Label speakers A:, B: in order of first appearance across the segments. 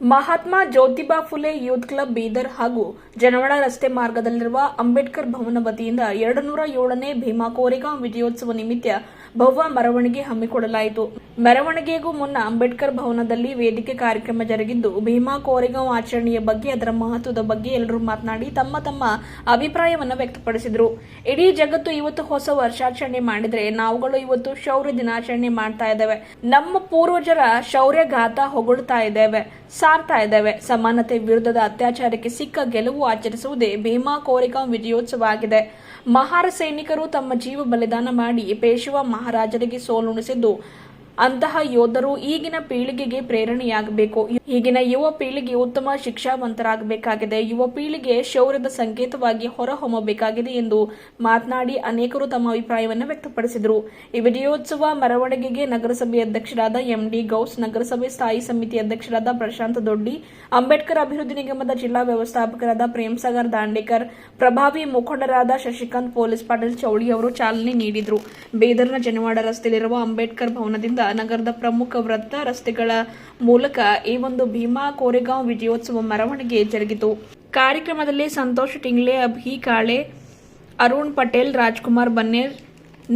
A: Mahatma Jyotiba Phule youth club Bidar ಹಾಗೂ ಜನವಾಡ ರಸ್ತೆ ಮಾರ್ಗದಲ್ಲಿರುವ ಅಂಬೇಡ್ಕರ್ ಭವನ ವತಿಯಿಂದ 207ನೇ ಭೀಮಾ ಕೋರೆಗಾಂವ್ ವಿಜಯೋತ್ಸವ ನಿಮಿತ್ತ ಭವ್ಯ ಮೆರವಣಿಗೆ ಹಮ್ಮಿಕೊಳ್ಳಲಾಯಿತು. ಮೆರವಣಿಗೆಗೂ ಮುನ್ನ ಅಂಬೇಡ್ಕರ್ ಭವನದಲ್ಲಿ ವೇದಿಕೆ ಕಾರ್ಯಕ್ರಮ ಜರುಗಿದ್ದು, ಭೀಮಾ ಕೋರೆಗಾಂವ್ ಆಚರಣೆಯ ಬಗ್ಗೆ, ಅದರ ಮಹತ್ವದ ಬಗ್ಗೆ ಎಲ್ಲರೂ ಮಾತನಾಡಿ ತಮ್ಮ ತಮ್ಮ ಅಭಿಪ್ರಾಯವನ್ನು ವ್ಯಕ್ತಪಡಿಸಿದರು. ಇಡೀ ಜಗತ್ತು ಇವತ್ತು ಹೊಸ ವರ್ಷಾಚರಣೆ ಮಾಡಿದ್ರೆ, ನಾವುಗಳು ಇವತ್ತು ಶೌರ್ಯ ದಿನಾಚರಣೆ ಮಾಡ್ತಾ ಇದ್ದೇವೆ. ನಮ್ಮ ಪೂರ್ವಜರ ಶೌರ್ಯಗಾಥ ಹೊಗಳ್ತಾ ಇದ್ದೇವೆ, ಸಾರ್ತಾ ಇದ್ದೇವೆ. ಸಮಾನತೆ ವಿರುದ್ಧದ ಅತ್ಯಾಚಾರಕ್ಕೆ ಸಿಕ್ಕ ಗೆಲುವು ಆಚರಿಸುವುದೇ ಭೀಮಾ ಕೋರೆಗಾಂವ್ ವಿಜಯೋತ್ಸವ ಆಗಿದೆ. ಮಹಾರ ಸೈನಿಕರು ತಮ್ಮ ಜೀವ ಬಲಿದಾನ ಮಾಡಿ ಪೇಶವಾ ಮಹಾರಾಜರಿಗೆ ಸೋಲುಣಿಸಿದ್ದು, ಅಂತಹ ಯೋಧರು ಈಗಿನ ಪೀಳಿಗೆಗೆ ಪ್ರೇರಣೆಯಾಗಬೇಕು. ಈಗಿನ ಯುವ ಪೀಳಿಗೆ ಉತ್ತಮ ಶಿಕ್ಷಾವಂತರಾಗಬೇಕಾಗಿದೆ. ಯುವ ಪೀಳಿಗೆ ಶೌರ್ಯದ ಸಂಕೇತವಾಗಿ ಹೊರಹೊಮ್ಮಬೇಕಾಗಿದೆ ಎಂದು ಮಾತನಾಡಿ ಅನೇಕರು ತಮ್ಮ ಅಭಿಪ್ರಾಯವನ್ನು ವ್ಯಕ್ತಪಡಿಸಿದರು. ಈ ವಿಜಯೋತ್ಸವ ಮೆರವಣಿಗೆಗೆ ನಗರಸಭೆ ಅಧ್ಯಕ್ಷರಾದ ಎಂಡಿ ಗೌಸ್, ನಗರಸಭೆ ಸ್ಥಾಯಿ ಸಮಿತಿ ಅಧ್ಯಕ್ಷರಾದ ಪ್ರಶಾಂತ್ ದೊಡ್ಡಿ, ಅಂಬೇಡ್ಕರ್ ಅಭಿವೃದ್ಧಿ ನಿಗಮದ ಜಿಲ್ಲಾ ವ್ಯವಸ್ಥಾಪಕರಾದ ಪ್ರೇಮ್ಸಾಗರ್ ದಾಂಡೇಕರ್, ಪ್ರಭಾವಿ ಮುಖಂಡರಾದ ಶಶಿಕಾಂತ್ ಪೊಲೀಸ್ ಪಾಟೀಲ್ ಚೌಳಿ ಅವರು ಚಾಲನೆ ನೀಡಿದರು. ಬೀದರ್ನ ಜನವಾಡ ರಸ್ತೆಯಲ್ಲಿರುವ ಅಂಬೇಡ್ಕರ್ ಭವನದಿಂದ ನಗರದ ಪ್ರಮುಖ ವೃತ್ತ ರಸ್ತೆಗಳ ಮೂಲಕ ಈ ಒಂದು ಭೀಮಾ ಕೋರೆಗಾಂವ್ ವಿಜಯೋತ್ಸವ ಮೆರವಣಿಗೆ ಜರುಗಿತು. ಕಾರ್ಯಕ್ರಮದಲ್ಲಿ ಸಂತೋಷ್ ಟಿಂಗ್ಲೆ, ಅಭಿ ಕಾಳೆ, ಅರುಣ್ ಪಟೇಲ್, ರಾಜ್ಕುಮಾರ್ ಬನ್ನೇರ್,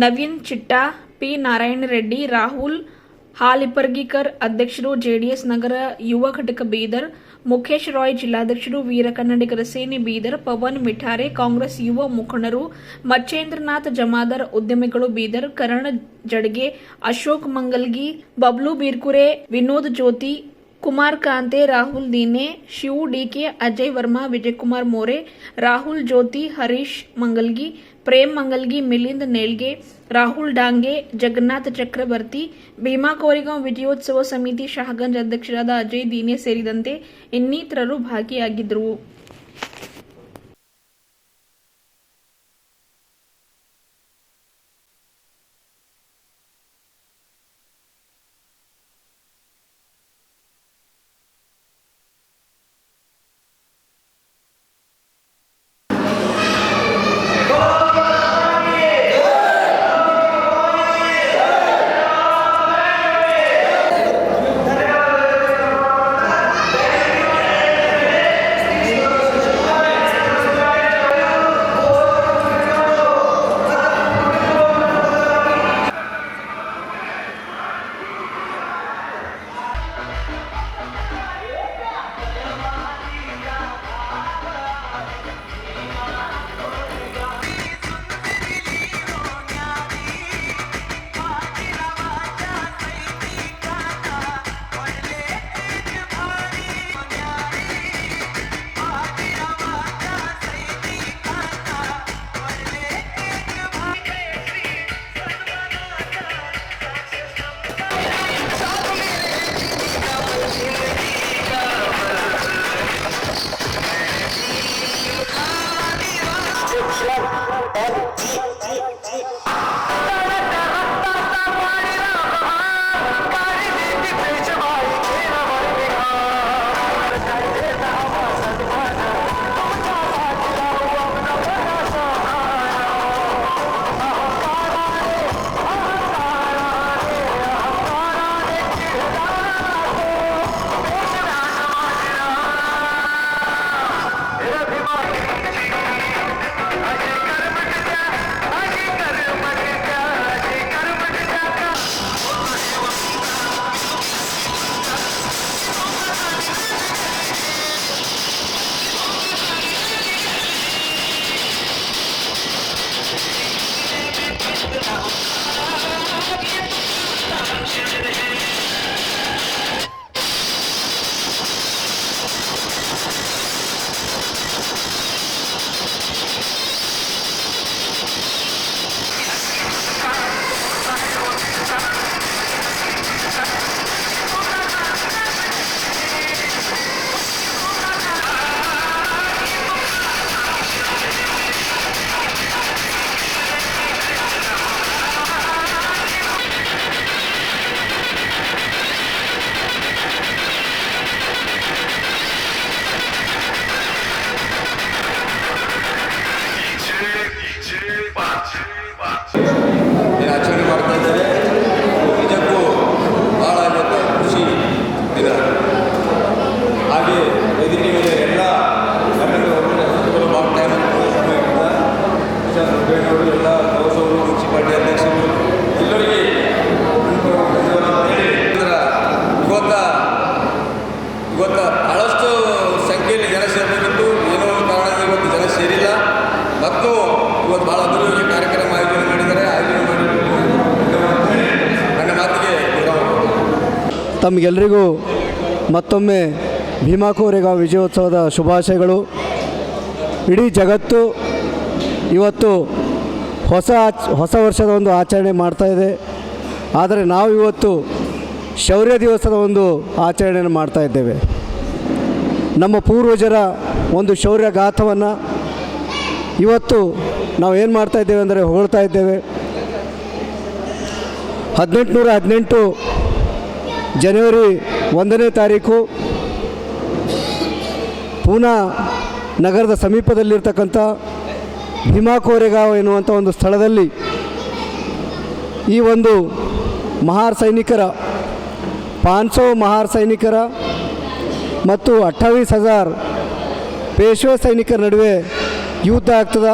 A: ನವೀನ್ ಚಿಟ್ಟಾ, ಪಿ ನಾರಾಯಣ ರೆಡ್ಡಿ, ರಾಹುಲ್ ಹಾಲಿಪರ್ಗಿಕರ್ ಅಧ್ಯಕ್ಷರು, ಜೆಡಿಎಸ್ ನಗರ ಯುವ ಘಟಕ ಬೀದರ್, ಮುಖೇಶ್ ರಾಯ್ ಜಿಲ್ಲಾಧ್ಯಕ್ಷರು, ವೀರ ಕನ್ನಡಿಗರ ಸೇನೆ ಬೀದರ್, ಪವನ್ ಮಿಠಾರೆ, ಕಾಂಗ್ರೆಸ್ ಯುವ ಮುಖಂಡರು, ಮಚ್ಚೇಂದ್ರನಾಥ್ ಜಮಾದಾರ್, ಉದ್ಯಮಿಗಳು ಬೀದರ್, ಕರಣ್ ಜಡ್ಗೆ, ಅಶೋಕ್ ಮಂಗಲ್ಗಿ, ಬಬ್ಲು ಬೀರ್ಕುರೆ, ವಿನೋದ್ ಜ್ಯೋತಿ, ಕುಮಾರ್ ಕಾಂತೆ, ರಾಹುಲ್ ದೀನೆ, ಶಿವು ಡಿಕೆ, ಅಜಯ್ ವರ್ಮಾ, ವಿಜಯಕುಮಾರ್ ಮೋರೆ, ರಾಹುಲ್ ಜ್ಯೋತಿ, ಹರೀಶ್ ಮಂಗಲ್ಗಿ, ಪ್ರೇಮ್ ಮಂಗಲ್ಗಿ, ಮಿಲಿಂದ್ ನೇಳ್ಗೆ, ರಾಹುಲ್ ಡಾಂಗೆ, ಜಗನ್ನಾಥ್ ಚಕ್ರವರ್ತಿ, ಭೀಮಾ ಕೋರೆಗಾಂವ್ ವಿಜಯೋತ್ಸವ ಸಮಿತಿ ಶಹಗಂಜ್ ಅಧ್ಯಕ್ಷರಾದ ಅಜಯ್ ದೀನೆ ಸೇರಿದಂತೆ ಇನ್ನಿತರರು ಭಾಗಿಯಾಗಿದ್ದರು.
B: ಇವತ್ತು ಭಾಳಷ್ಟು ಸಂಖ್ಯೆಯಲ್ಲಿ ಜನ ಸೇರಬೇಕಿತ್ತು. ಏನೋ ಒಂದು ಕಾರಣದಿಂದ ಇವತ್ತು ಜನ ಸೇರಿಲ್ಲ. ಮತ್ತು ಇವತ್ತು ಭಾಳ ಅಭಿವೃದ್ಧಿ ಕಾರ್ಯಕ್ರಮ ಆಯೋಜನೆ ಮಾಡಿದ್ದಾರೆ. ನನ್ನ ಮಾತಿಗೆ
C: ತಮಗೆಲ್ಲರಿಗೂ ಮತ್ತೊಮ್ಮೆ ಭೀಮಾ ಕೋರೆಗಾಂವ್ ವಿಜಯೋತ್ಸವದ ಶುಭಾಶಯಗಳು. ಇಡೀ ಜಗತ್ತು ಇವತ್ತು ಹೊಸ ವರ್ಷದ ಒಂದು ಆಚರಣೆ ಮಾಡ್ತಾಯಿದೆ. ಆದರೆ ನಾವು ಇವತ್ತು ಶೌರ್ಯ ದಿವಸದ ಒಂದು ಆಚರಣೆಯನ್ನು ಮಾಡ್ತಾಯಿದ್ದೇವೆ. ನಮ್ಮ ಪೂರ್ವಜರ ಒಂದು ಶೌರ್ಯ ಗಾಥವನ್ನು ಇವತ್ತು ನಾವು ಏನು ಮಾಡ್ತಾಯಿದ್ದೇವೆ ಅಂದರೆ ಹೊಗಳ್ತಾ ಇದ್ದೇವೆ. 1818 ಜನವರಿ 1ನೇ ತಾರೀಕು ಪೂನಾ ನಗರದ ಸಮೀಪದಲ್ಲಿರ್ತಕ್ಕಂಥ ಭೀಮಾ ಕೋರೆಗಾಂವ್ ಎನ್ನುವಂಥ ಒಂದು ಸ್ಥಳದಲ್ಲಿ ಈ ಒಂದು ಮಹಾರ್ ಸೈನಿಕರ 500 ಮಹಾರ್ ಸೈನಿಕರ ಮತ್ತು 28,000 ಪೇಶ್ವೆ ಸೈನಿಕರ ನಡುವೆ ಯುದ್ಧ ಆಗ್ತದೆ.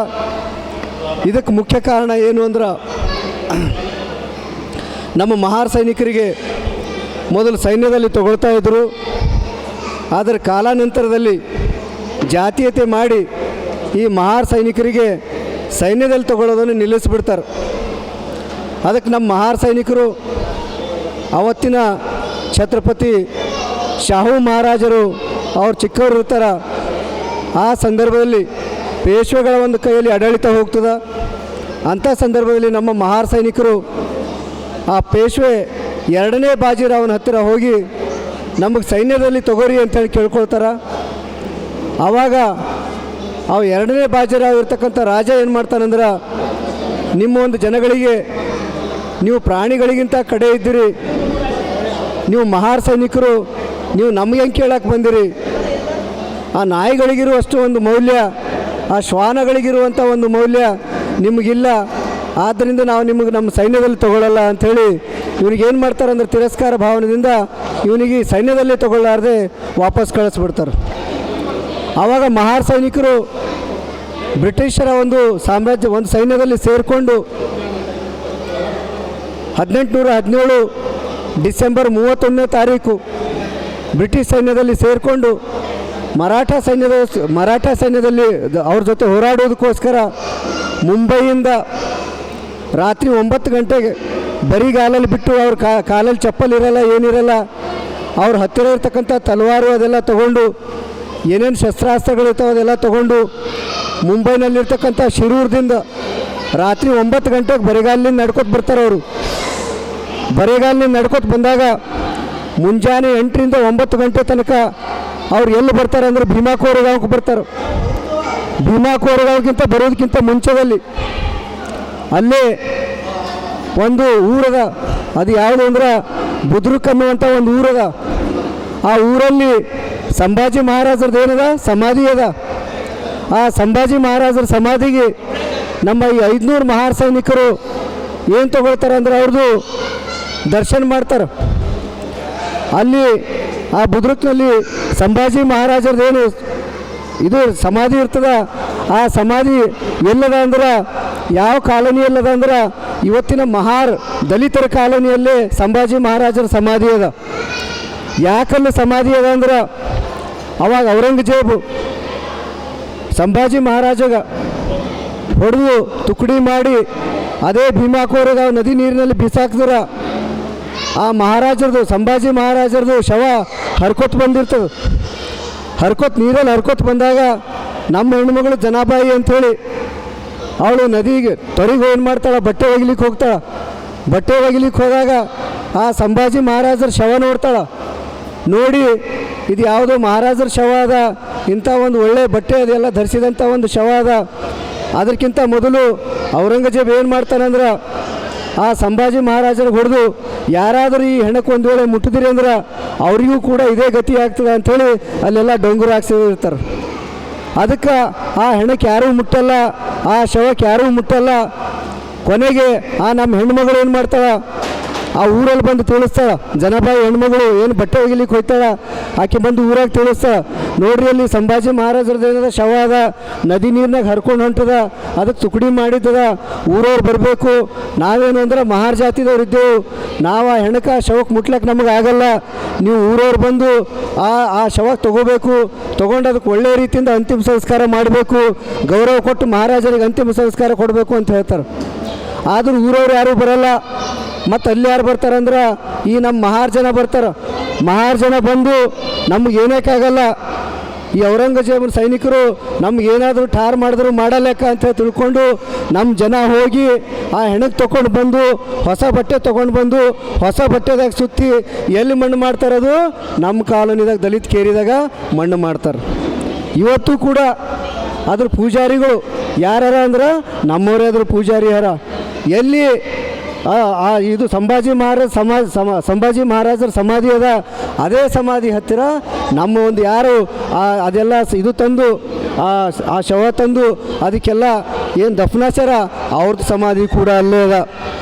C: ಇದಕ್ಕೆ ಮುಖ್ಯ ಕಾರಣ ಏನು ಅಂದ್ರೆ ನಮ್ಮ ಮಹಾರ್ ಸೈನಿಕರಿಗೆ ಮೊದಲು ಸೈನ್ಯದಲ್ಲಿ ತಗೊಳ್ತಾ ಇದ್ದರು. ಆದರೆ ಕಾಲಾನಂತರದಲ್ಲಿ ಜಾತೀಯತೆ ಮಾಡಿ ಈ ಮಹಾರ್ ಸೈನಿಕರಿಗೆ ಸೈನ್ಯದಲ್ಲಿ ತಗೊಳ್ಳೋದನ್ನು ನಿಲ್ಲಿಸಿಬಿಡ್ತಾರೆ. ಅದಕ್ಕೆ ನಮ್ಮ ಮಹಾರ್ ಸೈನಿಕರು ಅವತ್ತಿನ ಛತ್ರಪತಿ ಶಾಹು ಮಹಾರಾಜರು ಅವ್ರು ಚಿಕ್ಕವರು ಇರ್ತಾರೆ. ಆ ಸಂದರ್ಭದಲ್ಲಿ ಪೇಶ್ವೆಗಳ ಒಂದು ಕೈಯಲ್ಲಿ ಆಡಳಿತ ಹೋಗ್ತದೆ. ಅಂಥ ಸಂದರ್ಭದಲ್ಲಿ ನಮ್ಮ ಮಹಾರ್ ಸೈನಿಕರು ಆ ಪೇಶ್ವೆ 2ನೇ ಬಾಜಿರಾವನ ಹತ್ತಿರ ಹೋಗಿ ನಮಗೆ ಸೈನ್ಯದಲ್ಲಿ ತಗೋರಿ ಅಂತೇಳಿ ಕೇಳ್ಕೊಳ್ತಾರೆ. ಆವಾಗ ಅವು 2ನೇ ಬಾಜಿರಾವ್ ಇರ್ತಕ್ಕಂಥ ರಾಜ ಏನು ಮಾಡ್ತಾನಂದ್ರೆ, ನಿಮ್ಮ ಒಂದು ಜನಗಳಿಗೆ ನೀವು ಪ್ರಾಣಿಗಳಿಗಿಂತ ಕಡೆ ಇದ್ದೀರಿ, ನೀವು ಮಹಾರ್ ಸೈನಿಕರು, ನೀವು ನಮಗೆ ಹೆಂಗೆ ಕೇಳಕ್ಕೆ ಬಂದಿರಿ? ಆ ನಾಯಿಗಳಿಗಿರುವಷ್ಟು ಒಂದು ಮೌಲ್ಯ, ಆ ಶ್ವಾನಗಳಿಗಿರುವಂಥ ಒಂದು ಮೌಲ್ಯ ನಿಮಗಿಲ್ಲ. ಆದ್ದರಿಂದ ನಾವು ನಿಮಗೆ ನಮ್ಮ ಸೈನ್ಯದಲ್ಲಿ ತಗೊಳ್ಳಲ್ಲ ಅಂಥೇಳಿ ಇವ್ರಿಗೆ ಏನು ಮಾಡ್ತಾರೆ ಅಂದರೆ ತಿರಸ್ಕಾರ ಭಾವನೆಯಿಂದ ಇವನಿಗೆ ಸೈನ್ಯದಲ್ಲಿ ತಗೊಳ್ಳಾರ್ದೆ ವಾಪಸ್ ಕಳಿಸ್ಬಿಡ್ತಾರೆ. ಆವಾಗ ಮಹಾರ್ ಸೈನಿಕರು ಬ್ರಿಟಿಷರ ಒಂದು ಸಾಮ್ರಾಜ್ಯ ಒಂದು ಸೈನ್ಯದಲ್ಲಿ ಸೇರಿಕೊಂಡು 1817 ಡಿಸೆಂಬರ್ 31ನೇ ತಾರೀಕು ಬ್ರಿಟಿಷ್ ಸೈನ್ಯದಲ್ಲಿ ಸೇರಿಕೊಂಡು ಮರಾಠ ಸೈನ್ಯದಲ್ಲಿ ಅವ್ರ ಜೊತೆ ಹೋರಾಡೋದಕ್ಕೋಸ್ಕರ ಮುಂಬೈಯಿಂದ ರಾತ್ರಿ 9 ಗಂಟೆಗೆ ಬರಿಗಾಲಲ್ಲಿ ಬಿಟ್ಟು ಅವ್ರ ಕಾಲಲ್ಲಿ ಚಪ್ಪಲ್ ಇರಲ್ಲ, ಏನಿರಲ್ಲ, ಅವ್ರ ಹತ್ತಿರ ಇರ್ತಕ್ಕಂಥ ತಲವಾರು ಅದೆಲ್ಲ ತೊಗೊಂಡು ಏನೇನು ಶಸ್ತ್ರಾಸ್ತ್ರಗಳಿರ್ತಾವೆ ಅದೆಲ್ಲ ತೊಗೊಂಡು ಮುಂಬೈನಲ್ಲಿರ್ತಕ್ಕಂಥ ಶಿರೂರದಿಂದ ರಾತ್ರಿ 9 ಗಂಟೆಗೆ ಬರಿಗಾಲಿನಿಂದ ನಡ್ಕೊತ ಬರ್ತಾರೆ. ಅವರು ಬರಿಗಾಲಿನಿಂದ ನಡ್ಕೊತ ಬಂದಾಗ ಮುಂಜಾನೆ 8ರಿಂದ 9 ಗಂಟೆ ತನಕ ಅವ್ರು ಎಲ್ಲಿ ಬರ್ತಾರೆ ಅಂದರೆ ಭೀಮಾ ಕೋರೆಗಾಂವ್ಗೆ ಬರ್ತಾರೆ. ಭೀಮಾ ಕೋರೆಗಾಂವ್ಗಿಂತ ಬರೋದಕ್ಕಿಂತ ಮುಂಚೆದಲ್ಲಿ ಅಲ್ಲೇ ಒಂದು ಊರದ, ಅದು ಯಾವುದು ಅಂದ್ರೆ ಬುದ್ರುಕ್ ಅನ್ನುವಂಥ ಒಂದು ಊರದ. ಆ ಊರಲ್ಲಿ ಸಂಭಾಜಿ ಮಹಾರಾಜರದ್ದು ಏನದ ಸಮಾಧಿ ಅದ. ಆ ಸಂಭಾಜಿ ಮಹಾರಾಜರ ಸಮಾಧಿಗೆ ನಮ್ಮ ಈ 500 ಮಹಾರ್ ಸೈನಿಕರು ಏನು ತಗೊಳ್ತಾರೆ ಅಂದರೆ ಅವ್ರದ್ದು ದರ್ಶನ ಮಾಡ್ತಾರೆ. ಅಲ್ಲಿ ಆ ಬುದ್ರುಕ್ನಲ್ಲಿ ಸಂಭಾಜಿ ಮಹಾರಾಜರದ್ದೇನು ಇದು ಸಮಾಧಿ ಇರ್ತದೆ. ಆ ಸಮಾಧಿ ಎಲ್ಲದ ಅಂದ್ರೆ ಯಾವ ಕಾಲೋನಿ ಎಲ್ಲದ ಅಂದ್ರೆ ಇವತ್ತಿನ ಮಹಾರ್ ದಲಿತರ ಕಾಲೋನಿಯಲ್ಲೇ ಸಂಭಾಜಿ ಮಹಾರಾಜರ ಸಮಾಧಿ ಅದ. ಯಾಕಲ್ಲಿ ಸಮಾಧಿ ಅದ ಅಂದ್ರೆ ಅವಾಗ ಔರಂಗಜೇಬು ಸಂಭಾಜಿ ಮಹಾರಾಜಗ ಹೊಡೆದು ತುಕಡಿ ಮಾಡಿ ಅದೇ ಭೀಮಾ ಕೋರೆಗಾಂವ್ ನದಿ ನೀರಿನಲ್ಲಿ ಬಿಸಾಕಿದ್ರ ಆ ಮಹಾರಾಜರದು ಸಂಭಾಜಿ ಮಹಾರಾಜರದು ಶವ ಹರ್ಕೊತ್ ಬಂದಿರ್ತದೆ. ನೀರಲ್ಲಿ ಹರ್ಕೊತ್ ಬಂದಾಗ ನಮ್ಮ ಹೆಣ್ಮಗಳು ಜನಾಬಾಯಿ ಅಂಥೇಳಿ ಅವಳು ನದಿಗೆ ತೊರೆಗೆ ಏನು ಮಾಡ್ತಾಳೆ, ಬಟ್ಟೆ ಒಗಿಲಿಕ್ಕೆ ಹೋಗ್ತಾಳೆ. ಬಟ್ಟೆ ಒಗಿಲಿಕ್ಕೆ ಹೋದಾಗ ಆ ಸಂಭಾಜಿ ಮಹಾರಾಜರ ಶವ ನೋಡ್ತಾಳೆ. ನೋಡಿ ಇದು ಯಾವುದೋ ಮಹಾರಾಜರ ಶವ ಅದ, ಇಂಥ ಒಂದು ಒಳ್ಳೆಯ ಬಟ್ಟೆ ಅದೆಲ್ಲ ಧರಿಸಿದಂಥ ಒಂದು ಶವ ಅದ. ಅದಕ್ಕಿಂತ ಮೊದಲು ಔರಂಗಜೇಬ್ ಏನು ಮಾಡ್ತಾನಂದ್ರೆ ಆ ಸಂಭಾಜಿ ಮಹಾರಾಜರಿಗೆ ಹೊಡೆದು ಯಾರಾದರೂ ಈ ಹೆಣಕ್ಕೆ ಒಂದು ವೇಳೆ ಮುಟ್ಟಿದಿರಿ ಅಂದ್ರೆ ಅವರಿಗೂ ಕೂಡ ಇದೇ ಗತಿ ಆಗ್ತದೆ ಅಂಥೇಳಿ ಅಲ್ಲೆಲ್ಲ ಡೊಂಗುರು ಹಾಕ್ಸಿರ್ತಾರೆ. ಅದಕ್ಕೆ ಆ ಹೆಣಕ್ಕೆ ಯಾರೂ ಮುಟ್ಟಲ್ಲ, ಆ ಶವಕ್ಕೆ ಯಾರೂ ಮುಟ್ಟಲ್ಲ. ಕೊನೆಗೆ ಆ ನಮ್ಮ ಹೆಣ್ಮಗಳು ಏನು ಮಾಡ್ತಾಳೆ, ಆ ಊರಲ್ಲಿ ಬಂದು ತಿಳಿಸ್ತಾಳೆ. ಜನಾಬಾಯಿ ಹೆಣ್ಮಗಳು ಏನು ಬಟ್ಟೆ ಒಗಿಲಿಕ್ಕೆ ಹೋಗ್ತಾಳೆ, ಆಕೆ ಬಂದು ಊರಾಗ ತಿಳಿಸ್ತಾಳೆ. ನೋಡ್ರಿ ಅಲ್ಲಿ ಸಂಭಾಜಿ ಮಹಾರಾಜರದ್ದು ಏನದ ಶವ ಅದ, ನದಿ ನೀರಿನಾಗ ಹರ್ಕೊಂಡು ಹೊಂಟದ, ಅದಕ್ಕೆ ತುಕಡಿ ಮಾಡಿದ್ದದ. ಊರವ್ರು ಬರಬೇಕು, ನಾವೇನು ಅಂದ್ರೆ ಮಹಾರ್ ಜಾತಿದವ್ರು ಇದ್ದೆವು, ನಾವು ಆ ಹೆಣಕ್ಕೆ ಶವಕ್ಕೆ ಮುಟ್ಲಕ್ಕೆ ನಮಗೆ ಆಗಲ್ಲ, ನೀವು ಊರವ್ರು ಬಂದು ಆ ಶವಕ್ಕೆ ತೊಗೋಬೇಕು, ತೊಗೊಂಡು ಅದಕ್ಕೆ ಒಳ್ಳೆಯ ರೀತಿಯಿಂದ ಅಂತಿಮ ಸಂಸ್ಕಾರ ಮಾಡಬೇಕು, ಗೌರವ ಕೊಟ್ಟು ಮಹಾರಾಜರಿಗೆ ಅಂತಿಮ ಸಂಸ್ಕಾರ ಕೊಡಬೇಕು ಅಂತ ಹೇಳ್ತಾರೆ. ಆದರೂ ಊರವ್ರು ಯಾರೂ ಬರಲ್ಲ. ಮತ್ತು ಅಲ್ಲಿ ಯಾರು ಬರ್ತಾರಂದ್ರೆ ಈ ನಮ್ಮ ಮಹಾರ್ ಜನ ಬರ್ತಾರೆ. ಮಹಾರ್ ಜನ ಬಂದು ನಮ್ಗೆ ಏನಕ್ಕಾಗಲ್ಲ, ಈ ಔರಂಗಜೇಬನ ಸೈನಿಕರು ನಮ್ಗೇನಾದರೂ ಠಾರ್ ಮಾಡಿದ್ರು ಮಾಡಲೇಕ ಅಂತ ತಿಳ್ಕೊಂಡು ನಮ್ಮ ಜನ ಹೋಗಿ ಆ ಹೆಣಕ್ಕೆ ತೊಗೊಂಡು ಬಂದು ಹೊಸ ಬಟ್ಟೆ ತೊಗೊಂಡು ಬಂದು ಹೊಸ ಬಟ್ಟೆದಾಗ ಸುತ್ತಿ ಎಲ್ಲಿ ಮಣ್ಣು ಮಾಡ್ತಾರದು ನಮ್ಮ ಕಾಲೋನಿದಾಗ ದಲಿತ ಕೇರಿದಾಗ ಮಣ್ಣು ಮಾಡ್ತಾರೆ. ಇವತ್ತು ಕೂಡ ಅದ್ರ ಪೂಜಾರಿಗಳು ಯಾರ ಅಂದ್ರೆ ನಮ್ಮವರೇ ಅದ್ರ ಪೂಜಾರಿ ಯಾರ. ಎಲ್ಲಿ ಇದು ಸಂಭಾಜಿ ಮಹಾರಾಜರ ಸಮಾಧಿ ಅದ, ಅದೇ ಸಮಾಧಿ ಹತ್ತಿರ ನಮ್ಮ ಒಂದು ಯಾರು ಅದೆಲ್ಲ ಇದು ತಂದು ಆ ಶವ ತಂದು ಅದಕ್ಕೆಲ್ಲ ಏನು ದಫನಾಚಾರ ಅವ್ರದ್ದು ಸಮಾಧಿ ಕೂಡ ಅಲ್ಲೇ ಅದ.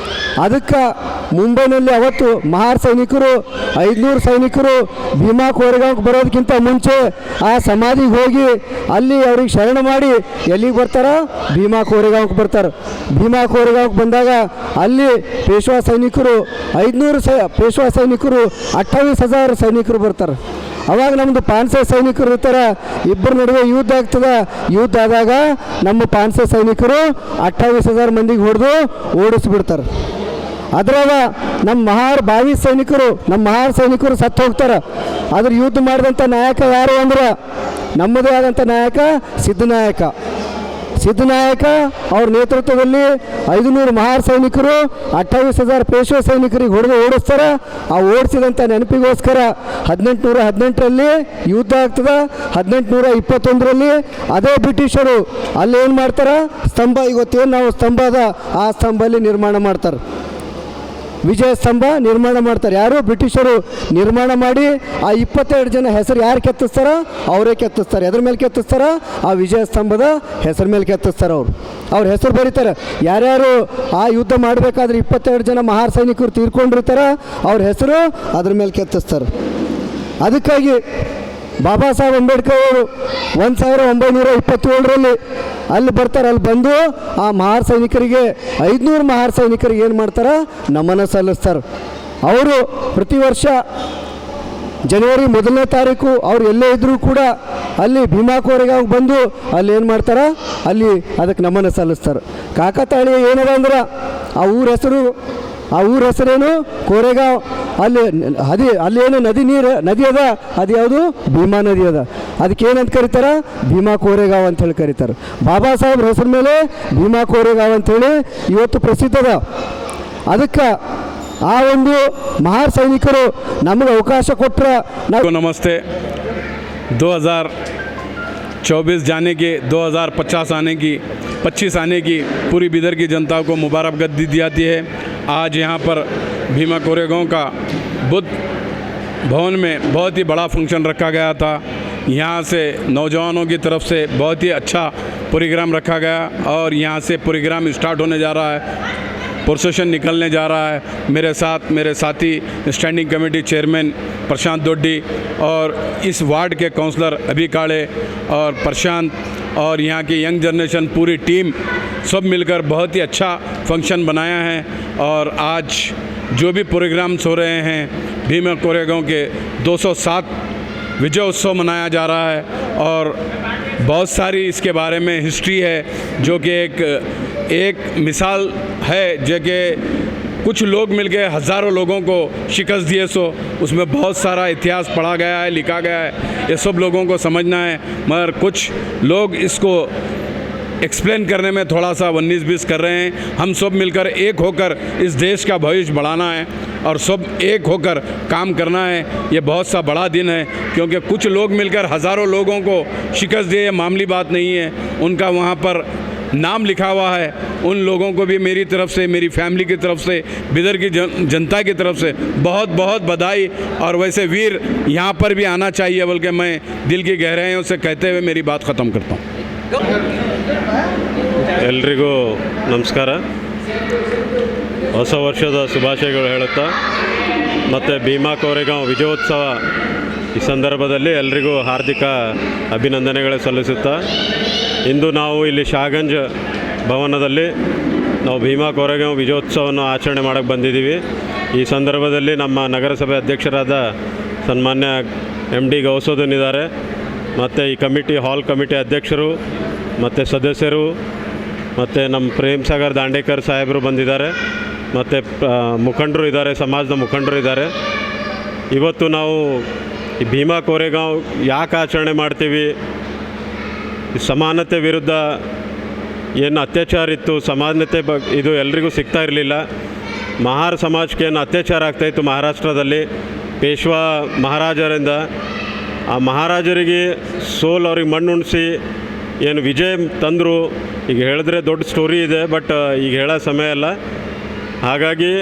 C: ಅದಕ್ಕೆ ಮುಂಬೈನಲ್ಲಿ ಅವತ್ತು ಮಹಾರ್ ಸೈನಿಕರು 500 ಸೈನಿಕರು ಭೀಮಾ ಕೋರೆಗಾಂವ್ಗೆ ಬರೋದಕ್ಕಿಂತ ಮುಂಚೆ ಆ ಸಮಾಧಿಗೆ ಹೋಗಿ ಅಲ್ಲಿ ಅವ್ರಿಗೆ ಶರಣ ಮಾಡಿ ಎಲ್ಲಿಗೆ ಬರ್ತಾರೆ, ಭೀಮಾ ಕೋರೆಗಾಂವ್ಗೆ ಬರ್ತಾರೆ. ಭೀಮಾ ಕೋರೆಗಾಂವ್ಗೆ ಬಂದಾಗ ಅಲ್ಲಿ ಪೇಶ್ವಾ ಸೈನಿಕರು 500 ಪೇಶ್ವಾ ಸೈನಿಕರು 28,000 ಸೈನಿಕರು ಬರ್ತಾರೆ. ಅವಾಗ ನಮ್ಮದು 500 ಸೈನಿಕರು ಇರ್ತಾರೆ, ಇಬ್ಬರ ನಡುವೆ ಯುದ್ಧ ಆಗ್ತದೆ. ಯುದ್ಧ ಆದಾಗ ನಮ್ಮ 500 ಸೈನಿಕರು 28,000 ಮಂದಿಗೆ ಹೊಡೆದು ಓಡಿಸ್ಬಿಡ್ತಾರೆ. ಅದ್ರಾಗ ನಮ್ಮ ಮಹಾರ್ ಸೈನಿಕರು ಸತ್ತು ಹೋಗ್ತಾರೆ. ಅದ್ರ ಯುದ್ಧ ಮಾಡಿದಂಥ ನಾಯಕ ಯಾರು ಅಂದ್ರೆ ನಮ್ಮದೇ ಆದಂಥ ನಾಯಕ ಸಿದ್ದನಾಯಕ ಅವ್ರ ನೇತೃತ್ವದಲ್ಲಿ 500 ಮಹಾರ್ ಸೈನಿಕರು 28,000 ಪೇಶ್ವಾ ಸೈನಿಕರಿಗೆ ಹೊಡೆದು ಓಡಿಸ್ತಾರೆ. ಆ ಓಡಿಸಿದಂಥ ನೆನಪಿಗೋಸ್ಕರ 1818ರಲ್ಲಿ ಯುದ್ಧ ಆಗ್ತದೆ. 1821ರಲ್ಲಿ ಅದೇ ಬ್ರಿಟಿಷರು ಅಲ್ಲಿ ಏನು ಮಾಡ್ತಾರೆ, ಸ್ತಂಭ, ಇವತ್ತೇನು ನಾವು ಸ್ತಂಭ ಅದ ಆ ಸ್ತಂಭಲ್ಲಿ ನಿರ್ಮಾಣ ಮಾಡ್ತಾರೆ, ವಿಜಯ ಸ್ತಂಭ ನಿರ್ಮಾಣ ಮಾಡ್ತಾರೆ. ಯಾರು ಬ್ರಿಟಿಷರು ನಿರ್ಮಾಣ ಮಾಡಿ ಆ 22 ಜನ ಹೆಸರು ಯಾರು ಕೆತ್ತಿಸ್ತಾರ ಅವರೇ ಕೆತ್ತಿಸ್ತಾರೆ. ಎದ್ರ ಮೇಲೆ ಕೆತ್ತಿಸ್ತಾರ, ಆ ವಿಜಯ ಸ್ತಂಭದ ಹೆಸರು ಮೇಲೆ ಕೆತ್ತಿಸ್ತಾರೆ. ಅವ್ರ ಹೆಸರು ಬರೀತಾರೆ. ಯಾರ್ಯಾರು ಆ ಯುದ್ಧ ಮಾಡಬೇಕಾದ್ರೆ 22 ಜನ ಮಹಾರ್ ಸೈನಿಕರು ತೀರ್ಕೊಂಡಿರ್ತಾರೆ, ಅವ್ರ ಹೆಸರು ಅದ್ರ ಮೇಲೆ ಕೆತ್ತಿಸ್ತಾರೆ. ಅದಕ್ಕಾಗಿ ಬಾಬಾ ಸಾಹೇಬ್ ಅಂಬೇಡ್ಕರ್ ಅವರು 1927ರಲ್ಲಿ ಅಲ್ಲಿ ಬರ್ತಾರೆ. ಅಲ್ಲಿ ಬಂದು ಆ ಮಹಾರ್ ಸೈನಿಕರಿಗೆ 500 ಮಹಾರ್ ಸೈನಿಕರಿಗೆ ಏನು ಮಾಡ್ತಾರೆ, ನಮನ ಸಲ್ಲಿಸ್ತಾರೆ. ಅವರು ಪ್ರತಿ ವರ್ಷ ಜನವರಿ 1ನೇ ತಾರೀಕು ಅವ್ರು ಎಲ್ಲೇ ಇದ್ದರೂ ಕೂಡ ಅಲ್ಲಿ ಭೀಮಾ ಕೋರೆಗಾಂವ್ಗೆ ಬಂದು ಅಲ್ಲಿ ಏನು ಮಾಡ್ತಾರೆ, ಅಲ್ಲಿ ಅದಕ್ಕೆ ನಮನ ಸಲ್ಲಿಸ್ತಾರೆ. ಕಾಕತಾಳೀಯ ಏನದ ಅಂದ್ರೆ ಆ ಊರ ಹೆಸರೇನು ಕೋರೆಗಾಂವ್. ಅಲ್ಲೇನು ನದಿ ಅದ, ಅದು ಯಾವುದು ಭೀಮಾ ನದಿ ಅದ. ಅದಕ್ಕೆ ಏನಂತ ಕರೀತಾರೆ, ಭೀಮಾ ಕೋರೆಗಾಂವ್ ಅಂತೇಳಿ ಕರೀತಾರೆ. ಬಾಬಾ ಸಾಹೇಬ್ರ ಹೆಸರು ಮೇಲೆ ಭೀಮಾ ಕೋರೆಗಾಂವ್ ಅಂಥೇಳಿ ಇವತ್ತು ಪ್ರಸಿದ್ಧ ಅದ. ಅದಕ್ಕೆ ಆ ಒಂದು ಮಹಾರ್ ಸೈನಿಕರು ನಮಗೆ ಅವಕಾಶ ಕೊಟ್ಟರೆ ನಾವು
D: नमस्ते। 2024 जाने की, 2050 आने की, 25 आने की पूरी बिदर की जनता को मुबारकबाद दी जाती है। आज यहाँ पर भीमा कोरेगांव का बुद्ध भवन में बहुत ही बड़ा फंक्शन रखा गया था। यहाँ से नौजवानों की तरफ से बहुत ही अच्छा प्रोग्राम रखा गया और यहाँ से प्रोग्राम स्टार्ट होने जा रहा है, प्रोसेशन निकलने जा रहा है। मेरे साथ मेरे साथी स्टैंडिंग कमेटी चेयरमैन प्रशांत दोड्डी और इस वार्ड के काउंसलर अभी काड़े और प्रशांत और यहाँ की यंग जनरेशन पूरी टीम सब मिलकर बहुत ही अच्छा फंक्शन बनाया है। और आज जो भी प्रोग्राम्स हो रहे हैं, भीमा कोरेगांव के 207 विजय उत्सव मनाया जा रहा है और बहुत सारी इसके बारे में हिस्ट्री है, जो कि एक मिसाल है, जो कि कुछ लोग मिलकर हज़ारों लोगों को शिकस्त दिए। सो उसमें बहुत सारा इतिहास पढ़ा गया है, लिखा गया है, ये सब लोगों को समझना है। मगर कुछ लोग इसको एक्सप्लेन करने में थोड़ा सा 19-20 कर रहे हैं। हम सब मिलकर एक होकर इस देश का भविष्य बढ़ाना है और सब एक होकर काम करना है। ये बहुत सा बड़ा दिन है, क्योंकि कुछ लोग मिलकर हज़ारों लोगों को शिकस्त दिए, ये मामूली बात नहीं है। उनका वहाँ पर नाम लिखा हुआ है। उन लोगों को भी मेरी तरफ से, मेरी फैमिली की तरफ से, बिदर की जनता की तरफ से बहुत बहुत बधाई। और वैसे वीर यहाँ पर भी आना चाहिए, बल्कि मैं दिल की गहराइयों से कहते हुए मेरी बात ख़त्म करता हूँ।
E: ಎಲ್ರಿಗೂ ನಮಸ್ಕಾರ, ಹೊಸ ವರ್ಷದ ಶುಭಾಶಯಗಳು ಹೇಳುತ್ತಾ, ಮತ್ತು ಭೀಮಾ ಕೋರೆಗಾಂವ್ ವಿಜಯೋತ್ಸವ ಈ ಸಂದರ್ಭದಲ್ಲಿ ಎಲ್ರಿಗೂ ಹಾರ್ದಿಕ ಅಭಿನಂದನೆಗಳು ಸಲ್ಲಿಸುತ್ತಾ ಇಂದು ನಾವು ಇಲ್ಲಿ ಶಾಗಂಜ್ ಭವನದಲ್ಲಿ ನಾವು ಭೀಮಾ ಕೋರೆಗಾಂವ್ ವಿಜಯೋತ್ಸವವನ್ನು ಆಚರಣೆ ಮಾಡೋಕ್ಕೆ ಬಂದಿದ್ದೀವಿ. ಈ ಸಂದರ್ಭದಲ್ಲಿ ನಮ್ಮ ನಗರಸಭೆ ಅಧ್ಯಕ್ಷರಾದ ಸನ್ಮಾನ್ಯ MD ಗೌಸೋದನ್ ಇದ್ದಾರೆ, ಮತ್ತು ಈ ಹಾಲ್ ಕಮಿಟಿ ಅಧ್ಯಕ್ಷರು ಮತ್ತು ಸದಸ್ಯರು, ಮತ್ತು ನಮ್ಮ ಪ್ರೇಮ್ ಸಾಗರ್ ದಾಂಡೇಕರ್ ಸಾಹೇಬರು ಬಂದಿದ್ದಾರೆ, ಮತ್ತು ಮುಖಂಡರು ಇದ್ದಾರೆ, ಸಮಾಜದ ಮುಖಂಡರು ಇದ್ದಾರೆ. ಇವತ್ತು ನಾವು ಈ ಭೀಮಾ ಕೋರೆಗಾಂವ್ ಯಾಕೆ ಆಚರಣೆ ಮಾಡ್ತೀವಿ, ಸಮಾನತೆ ವಿರುದ್ಧ ಏನು ಅತ್ಯಾಚಾರ ಇತ್ತು, ಸಮಾನತೆ ಇದು ಎಲ್ರಿಗೂ ಸಿಗ್ತಾ ಇರಲಿಲ್ಲ. ಮಹಾರ್ ಸಮಾಜಕ್ಕೆ ಏನು ಅತ್ಯಾಚಾರ ಆಗ್ತಾಯಿತ್ತು ಮಹಾರಾಷ್ಟ್ರದಲ್ಲಿ ಪೇಶ್ವಾ ಮಹಾರಾಜರಿಂದ, ಆ ಮಹಾರಾಜರಿಗೆ ಅವ್ರಿಗೆ ಮಣ್ಣುಣಿಸಿ ಏನು ವಿಜಯ ತಂದರು. ಈಗ ಹೇಳಿದ್ರೆ ದೊಡ್ಡ ಸ್ಟೋರಿ ಇದೆ, ಬಟ್ ಈಗ ಹೇಳೋ ಸಮಯ ಅಲ್ಲ. ಹಾಗಾಗಿ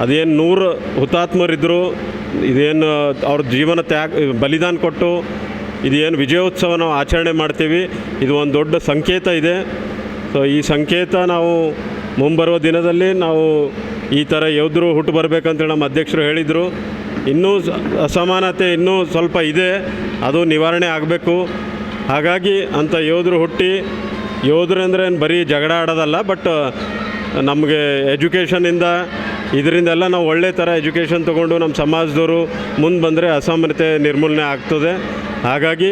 E: ಅದೇನು 100 ಹುತಾತ್ಮರಿದ್ದರು, ಇದೇನು ಅವ್ರ ಜೀವನ ಬಲಿದಾನ ಕೊಟ್ಟು ಇದೇನು ವಿಜಯೋತ್ಸವ ನಾವು ಆಚರಣೆ ಮಾಡ್ತೀವಿ, ಇದು ಒಂದು ದೊಡ್ಡ ಸಂಕೇತ ಇದೆ. ಸೊ ಈ ಸಂಕೇತ ನಾವು ಮುಂಬರುವ ದಿನದಲ್ಲಿ ನಾವು ಈ ಥರ ಯೋಧರು ಹುಟ್ಟು ಬರಬೇಕಂತೇಳಿ ನಮ್ಮ ಅಧ್ಯಕ್ಷರು ಹೇಳಿದರು. ಇನ್ನೂ ಅಸಮಾನತೆ ಇನ್ನೂ ಸ್ವಲ್ಪ ಇದೆ, ಅದು ನಿವಾರಣೆ ಆಗಬೇಕು. ಹಾಗಾಗಿ ಅಂಥ ಯೋಧರು ಹುಟ್ಟಿ, ಯೋಧರು ಅಂದರೆ ಬರೀ ಜಗಳ ಆಡೋದಲ್ಲ, ಬಟ್ ನಮಗೆ ಎಜುಕೇಷನಿಂದ ಇದರಿಂದೆಲ್ಲ ನಾವು ಒಳ್ಳೆ ಥರ ಎಜುಕೇಷನ್ ತೊಗೊಂಡು ನಮ್ಮ ಸಮಾಜದವರು ಮುಂದೆ ಬಂದರೆ ಅಸಮಾನತೆ ನಿರ್ಮೂಲನೆ ಆಗ್ತದೆ. ಹಾಗಾಗಿ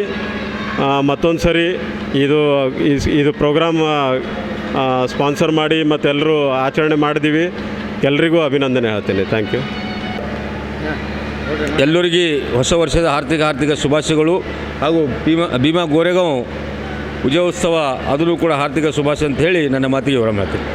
E: ಮತ್ತೊಂದು ಸರಿ ಇದು ಪ್ರೋಗ್ರಾಮ್ ಸ್ಪಾನ್ಸರ್ ಮಾಡಿ ಮತ್ತೆಲ್ಲರೂ ಆಚರಣೆ ಮಾಡಿದ್ದೀವಿ. ಎಲ್ರಿಗೂ ಅಭಿನಂದನೆ ಹೇಳ್ತೀನಿ. Thank you.
B: ಎಲ್ಲರಿಗೆ ಹೊಸ ವರ್ಷದ ಹಾರ್ದಿಕ ಶುಭಾಶಯಗಳು ಹಾಗೂ ಭೀಮಾ ಕೋರೆಗಾಂವ್ ವಿಜಯೋತ್ಸವ ಅದನ್ನು ಕೂಡ ಹಾರ್ದಿಕ ಶುಭಾಶಯ ಅಂತ ಹೇಳಿ ನನ್ನ ಮಾತಿಗೆ ವಿರಾಮ ಮಾಡ್ತೀನಿ.